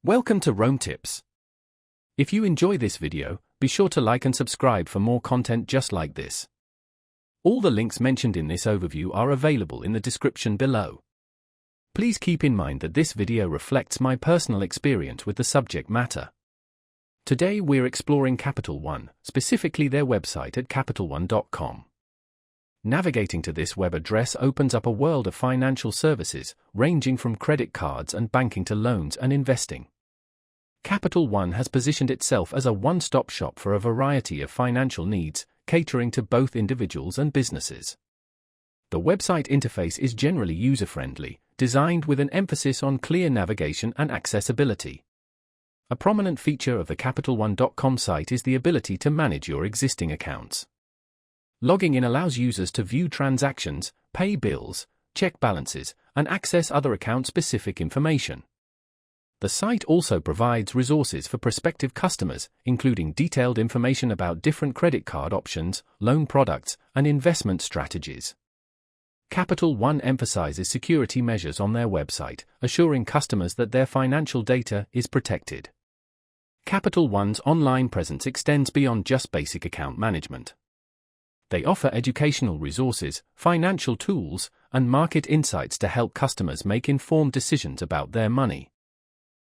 Welcome to Rome Tips. If you enjoy this video, be sure to like and subscribe for more content just like this. All the links mentioned in this overview are available in the description below. Please keep in mind that this video reflects my personal experience with the subject matter. Today we're exploring Capital One, specifically their website at capitalone.com. Navigating to this web address opens up a world of financial services, ranging from credit cards and banking to loans and investing. Capital One has positioned itself as a one-stop shop for a variety of financial needs, catering to both individuals and businesses. The website interface is generally user-friendly, designed with an emphasis on clear navigation and accessibility. A prominent feature of the capitalone.com site is the ability to manage your existing accounts. Logging in allows users to view transactions, pay bills, check balances, and access other account-specific information. The site also provides resources for prospective customers, including detailed information about different credit card options, loan products, and investment strategies. Capital One emphasizes security measures on their website, assuring customers that their financial data is protected. Capital One's online presence extends beyond just basic account management. They offer educational resources, financial tools, and market insights to help customers make informed decisions about their money.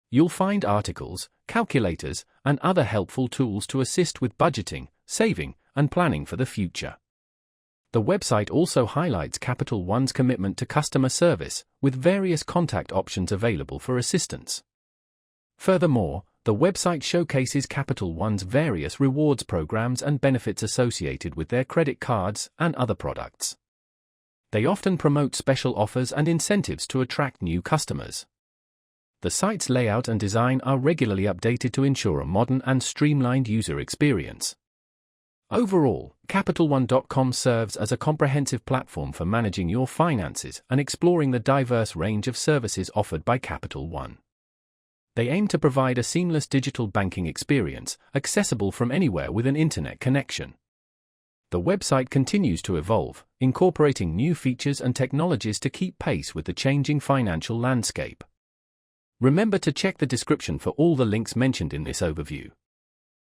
You'll find articles, calculators, and other helpful tools to assist with budgeting, saving, and planning for the future. The website also highlights Capital One's commitment to customer service, with various contact options available for assistance. Furthermore, the website showcases Capital One's various rewards programs and benefits associated with their credit cards and other products. They often promote special offers and incentives to attract new customers. The site's layout and design are regularly updated to ensure a modern and streamlined user experience. Overall, capitalone.com serves as a comprehensive platform for managing your finances and exploring the diverse range of services offered by Capital One. They aim to provide a seamless digital banking experience, accessible from anywhere with an internet connection. The website continues to evolve, incorporating new features and technologies to keep pace with the changing financial landscape. Remember to check the description for all the links mentioned in this overview.